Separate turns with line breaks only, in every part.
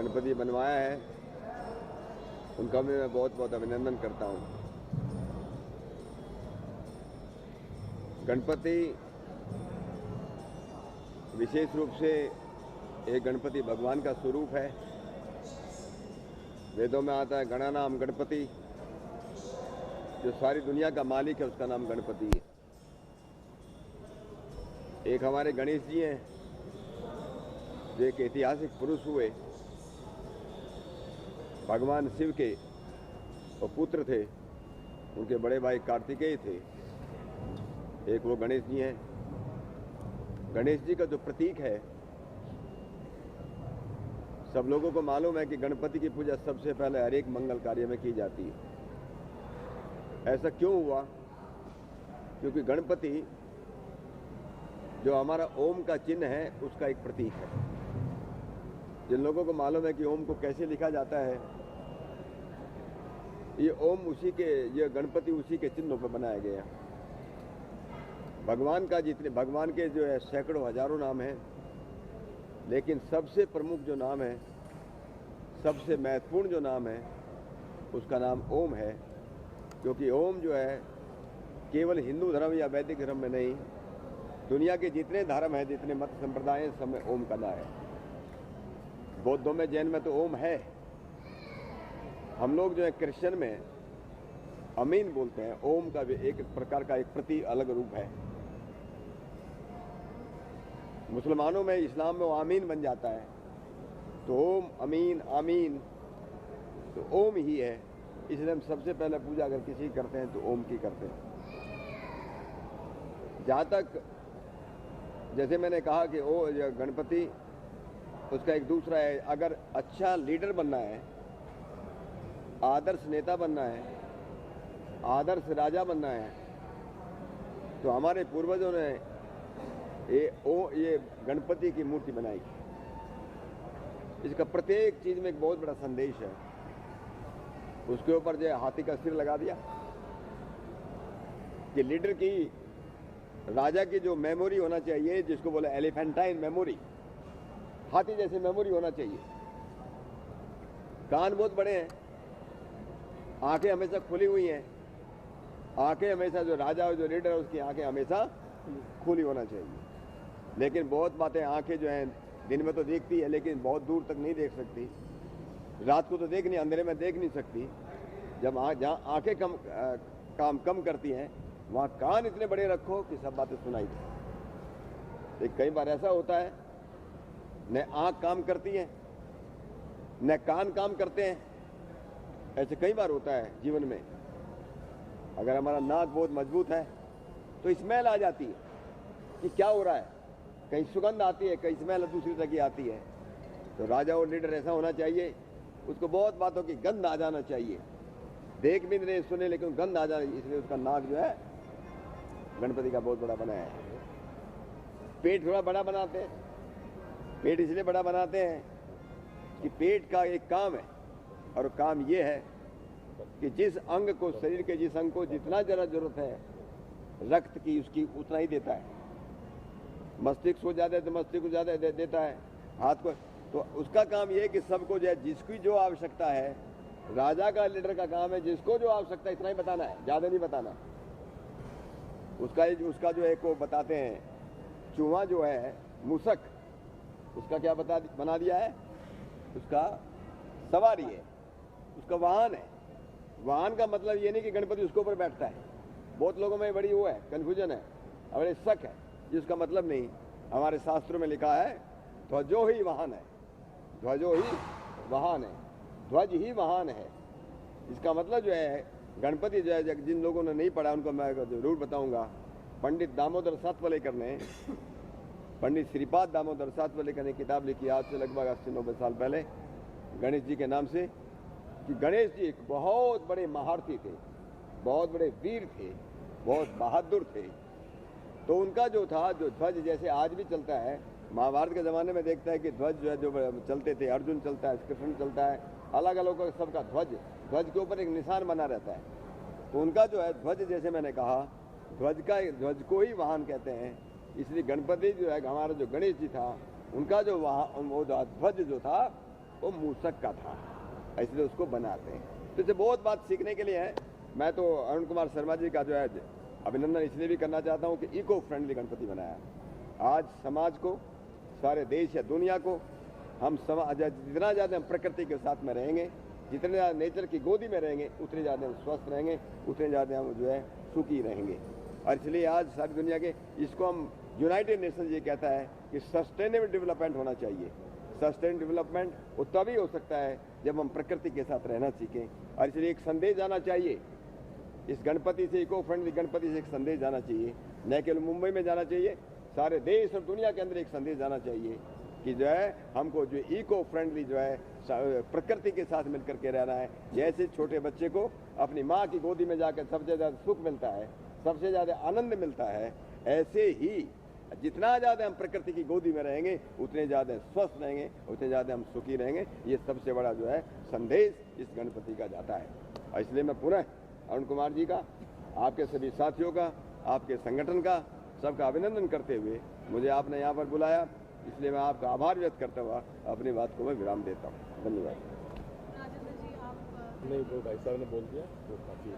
गणपति बनवाया है उनका भी मैं बहुत बहुत अभिनंदन करता हूँ। गणपति विशेष रूप से एक गणपति भगवान का स्वरूप है। वेदों में आता है गणानाम गणपति, जो सारी दुनिया का मालिक है उसका नाम गणपति है। एक हमारे गणेश जी हैं जो एक ऐतिहासिक पुरुष हुए, भगवान शिव के वो पुत्र थे, उनके बड़े भाई कार्तिकेय थे। एक वो गणेश जी हैं। गणेश जी का जो प्रतीक है, सब लोगों को मालूम है कि गणपति की पूजा सबसे पहले हर एक मंगल कार्य में की जाती है। ऐसा क्यों हुआ? क्योंकि गणपति जो हमारा ओम का चिन्ह है उसका एक प्रतीक है। जिन लोगों को मालूम है कि ओम को कैसे लिखा जाता है, ये ओम उसी के, ये गणपति उसी के चिन्हों पर बनाया गया। भगवान के जो है सैकड़ों हजारों नाम हैं, लेकिन सबसे प्रमुख जो नाम है, सबसे महत्वपूर्ण जो नाम है, उसका नाम ओम है। क्योंकि ओम जो है केवल हिंदू धर्म या वैदिक धर्म में नहीं, दुनिया के जितने धर्म हैं, जितने मत संप्रदाय हैं, सब में ओम का नाम है। बौद्धों में, जैन में तो ओम है। हम लोग जो है क्रिश्चियन में अमीन बोलते हैं। ओम का भी एक प्रकार का एक प्रति अलग रूप है। मुसलमानों में, इस्लाम में वो आमीन बन जाता है। तो ओम, अमीन, आमीन तो ओम ही है। इसलिए हम सबसे पहले पूजा अगर किसी की करते हैं तो ओम की करते हैं। जहाँ तक जैसे मैंने कहा कि ओ गणपति, उसका एक दूसरा है, अगर अच्छा लीडर बनना है, आदर्श नेता बनना है, आदर्श राजा बनना है, तो हमारे पूर्वजों ने ये गणपति की मूर्ति बनाई। इसका प्रत्येक चीज में एक बहुत बड़ा संदेश है। उसके ऊपर जो हाथी का सिर लगा दिया कि लीडर की, राजा की जो मेमोरी होना चाहिए, जिसको बोले एलिफेंटाइन मेमोरी, हाथी जैसे मेमोरी होना चाहिए। कान बहुत बड़े हैं, आंखें हमेशा खुली हुई हैं। आंखें हमेशा, जो राजा और जो लीडर है उसकी आंखें हमेशा खुली होना चाहिए। लेकिन बहुत बातें आंखें जो हैं दिन में तो देखती है, लेकिन बहुत दूर तक नहीं देख सकती। रात को तो देख नहीं, अंधेरे में देख नहीं सकती। जहाँ आंखें काम कम करती हैं, वहाँ कान इतने बड़े रखो कि सब बातें सुनाई दे। कई बार ऐसा होता है, न आंख काम करती है न कान काम करते हैं। ऐसे कई बार होता है जीवन में। अगर हमारा नाक बहुत मजबूत है तो स्मेल आ जाती है कि क्या हो रहा है, कहीं सुगंध आती है, कहीं स्मेल दूसरी तरह की आती है। तो राजा और लीडर ऐसा होना चाहिए, उसको बहुत बातों की गंध आ जाना चाहिए। देख भी नहीं सुने, लेकिन गंध आ जाए, इसलिए उसका नाक जो है गणपति का बहुत बड़ा बनाया है। पेट थोड़ा बड़ा बनाते हैं। पेट इसलिए बड़ा बनाते हैं कि पेट का एक काम है, और काम ये है कि जिस अंग को, शरीर के जिस अंग को जितना ज़रा जरूरत है रक्त की, उसकी उतना ही देता है। मस्तिष्क को ज़्यादा है तो मस्तिष्क को ज़्यादा देता है, हाथ को। तो उसका काम ये है कि सबको जो है, जिसकी जो आवश्यकता है, राजा का, लीडर का काम है जिसको जो आवश्यकता है इतना ही बताना है, ज़्यादा नहीं बताना। उसका जो है को बताते हैं, चूहा जो है, मूसक, उसका क्या बना दिया है, उसका सवारी है, उसका वाहन है। वाहन का मतलब ये नहीं कि गणपति उसके ऊपर बैठता है। बहुत लोगों में बड़ी वो है, कन्फ्यूजन है, बड़े शक है, जिसका मतलब नहीं। हमारे शास्त्रों में लिखा है ध्वजो ही वाहन है, ध्वजो ही वाहन है, ध्वज ही वाहन है। इसका मतलब जो है, गणपति जो है, जिन लोगों ने नहीं पढ़ा उनको मैं जरूर बताऊंगा। पंडित दामोदर सातवलेकर ने, पंडित श्रीपाद दामोदर सातवलेकर ने किताब लिखी आज से लगभग 80-90 साल पहले, गणेश जी के नाम से, कि गणेश जी एक बहुत बड़े महारथी थे, बहुत बड़े वीर थे, बहुत बहादुर थे। तो उनका जो था, जो ध्वज जैसे आज भी चलता है, महाभारत के ज़माने में देखता है कि ध्वज जो है, जो चलते थे, अर्जुन चलता है, कृष्ण चलता है, अलग अलग सबका ध्वज के ऊपर एक निशान बना रहता है। तो उनका जो है ध्वज, जैसे मैंने कहा, ध्वज को ही वाहन कहते हैं। इसलिए गणपति जो है, हमारा जो गणेश जी था, उनका जो वो ध्वज जो था वो मूसक का था, इसलिए उसको बनाते हैं। तो इससे बहुत बात सीखने के लिए है। मैं तो अरुण कुमार शर्मा जी का जो है अभिनंदन इसलिए भी करना चाहता हूँ कि इको फ्रेंडली गणपति बनाया। आज समाज को, सारे देश या दुनिया को, हम जितना ज़्यादा हम प्रकृति के साथ में रहेंगे, जितने ज़्यादा नेचर की गोदी में रहेंगे, उतने ज़्यादा हम स्वस्थ रहेंगे, उतने ज़्यादा हम जो है सुखी रहेंगे। और इसलिए आज सारी दुनिया के, इसको हम यूनाइटेड नेशंस ये कहता है कि सस्टेनेबल डेवलपमेंट होना चाहिए। सस्टेन डेवलपमेंट वो तभी हो सकता है जब हम प्रकृति के साथ रहना सीखें। और इसलिए एक संदेश जाना चाहिए इस गणपति से, इको फ्रेंडली गणपति से एक संदेश जाना चाहिए। न केवल मुंबई में जाना चाहिए, सारे देश और दुनिया के अंदर एक संदेश जाना चाहिए कि जो है हमको जो इको फ्रेंडली जो है प्रकृति के साथ मिलकर के रहना है। जैसे छोटे बच्चे को अपनी माँ की गोदी में जाकर सबसे ज़्यादा सुख मिलता है, सबसे ज़्यादा आनंद मिलता है, ऐसे ही जितना ज़्यादा हम प्रकृति की गोदी में रहेंगे उतने ज़्यादा स्वस्थ रहेंगे, उतने ज़्यादा हम सुखी रहेंगे। ये सबसे बड़ा जो है संदेश इस गणपति का जाता है। और इसलिए मैं पुनः अरुण कुमार जी का, आपके सभी साथियों का, आपके संगठन का, सबका अभिनंदन करते हुए मुझे आपने यहाँ पर बुलाया, इसलिए मैं आपका आभार व्यक्त करता हुआ अपनी बात को मैं विराम देता हूँ। धन्यवाद।
राजेंद्र जी, आप
नहीं, वो भाई साहब ने बोल दिया, वो काफी है।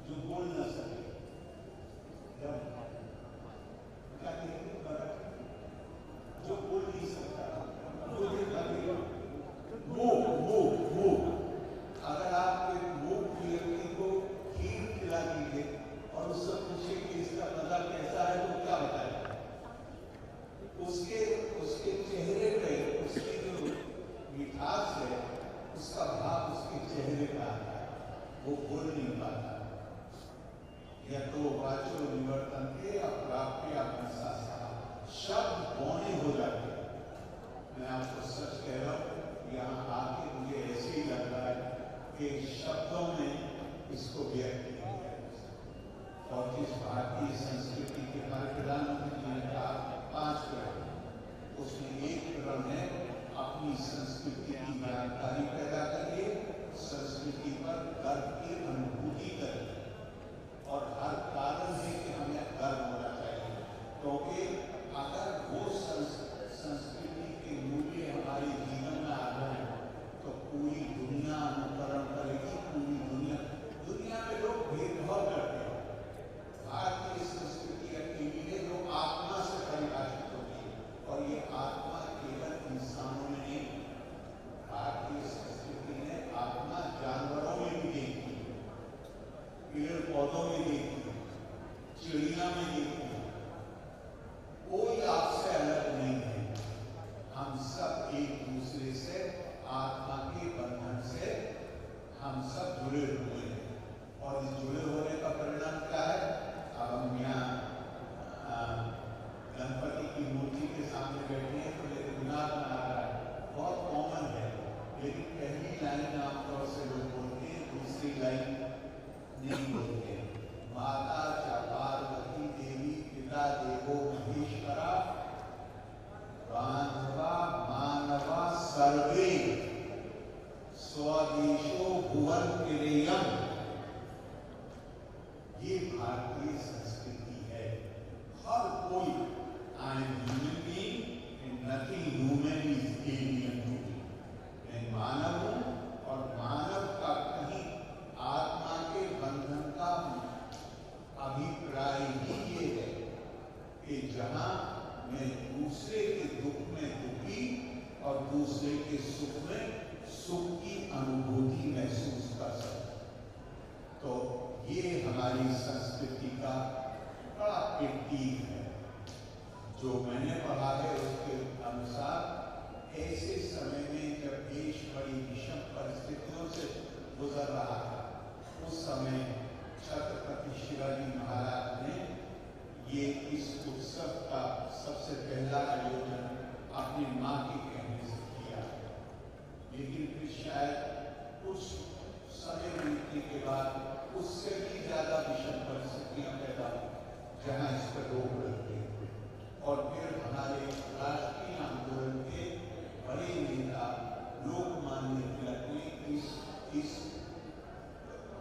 जो बोल ना सके, क्या कि जहां मैं दूसरे के दुख में दुखी और दूसरे के सुख में सुख की अनुभूति महसूस कर सकूं। तो ये हमारी संस्कृति का बड़ा प्रतीक है। जो मैंने पढ़ा है उसके अनुसार ऐसे समय में जब देश बड़ी विषम परिस्थितियों से गुजर रहा था, उस समय छत्रपति शिवाजी महाराज ने ये इस उत्सव का सबसे पहला आयोजन अपनी मां के कहने से किया। लेकिन फिर शायद कुछ समय बीतने के बाद उससे भी ज्यादा विषम परिस्थितियां पैदा हुई जहां इस पर रोक लग गई, और फिर हमारे राष्ट्रीय आंदोलन के बड़े नेता लोकमान्य तिलक ने इस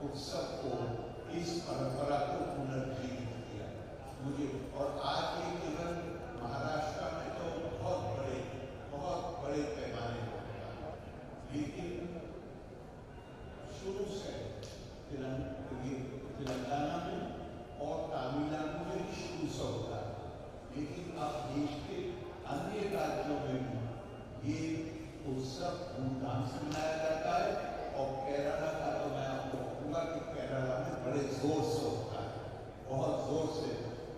उत्सव को, इस परंपरा को पुनर्जीवित किया। मुझे और आज ये केवल महाराष्ट्र में तो बहुत बड़े पैमाने पर होता है, लेकिन शुरू से तेलंगाना में और तमिलनाडु में भी शुरू से होता है, लेकिन अब देश के अन्य राज्यों में भी ये उत्सव धूमधाम से मनाया जाता है। और केरला का तो मैं आपको कहूँगा कि केरला में बड़े जोर से होता है, बहुत जोर से।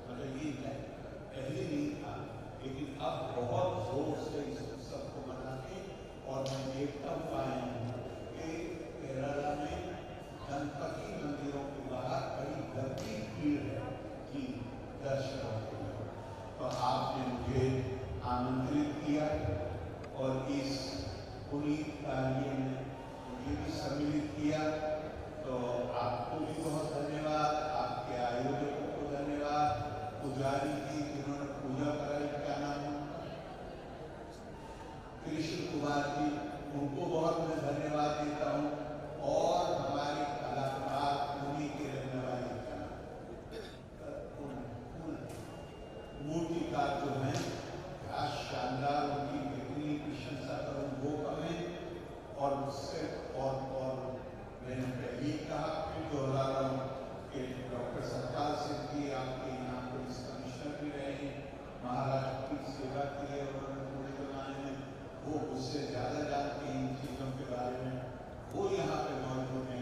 मतलब ये पहले नहीं था, लेकिन अब बहुत जोर से इस उत्सव को मनाते। और मैं देखता हुआ कि केरला में गणपति मंदिरों के बाहर बड़ी लंबी भीड़ है कि दर्शनों के लिए। तो आपने मुझे आमंत्रित किया और इस पुनीत कार्य में मुझे भी सम्मिलित किया, तो आपको भी बहुत धन्यवाद, आपके आयोजकों को धन्यवाद, पुजारी जी जिन्होंने पूजा कराई, क्या नाम है, कृष्ण कुमार जी, उनको बहुत मैं धन्यवाद देता हूँ। और हमारे कलाकार उन्हीं के रहने वाले मूर्तिकार जो हैं, क्या शानदार, उनकी कितनी प्रशंसा करूँ वो कमें। और उससे और मैंने पहले कहा, फिर दोहरा रहा हूँ कि डॉक्टर सतपाल सिंह जी आपके यहाँ पुलिस कमिश्नर भी रहे हैं, महाराष्ट्र की सेवा की है उन्होंने पूरे जमाने में, वो उससे ज़्यादा जानते हैं इन चीज़ों के बारे में। वो यहाँ पे मौजूद हैं।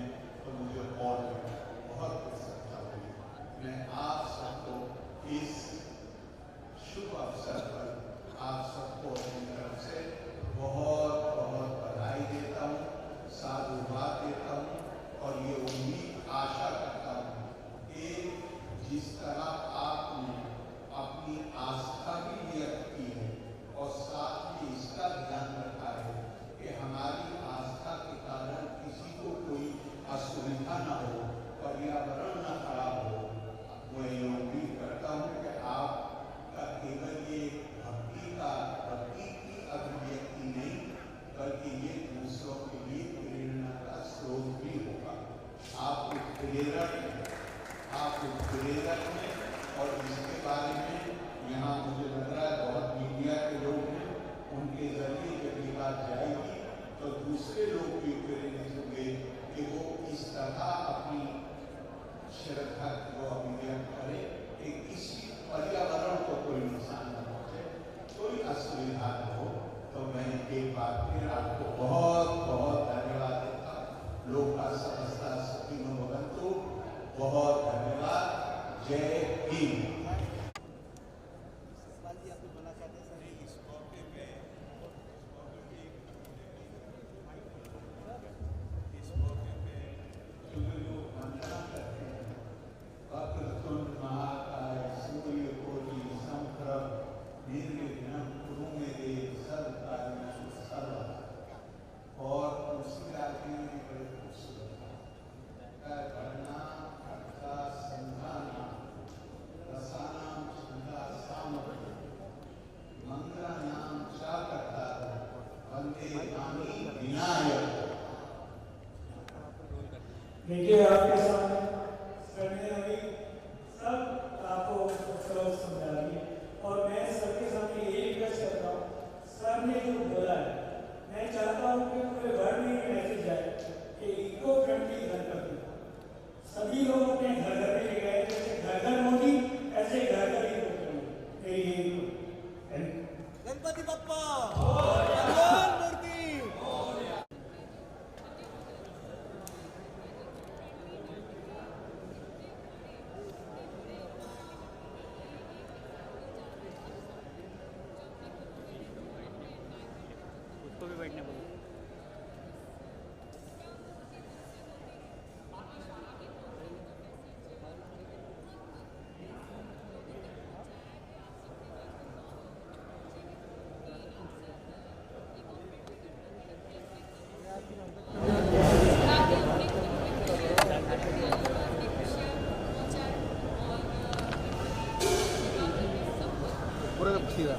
पूरा सीधा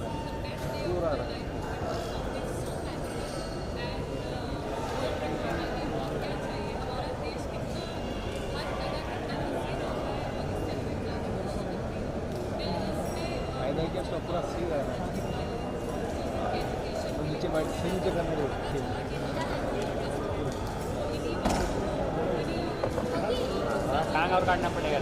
पूरा रहा फायदा क्या उसका पूरा सीधा रहा नीचे बैठ से नीचे करने देते
टांग और काटना पड़ेगा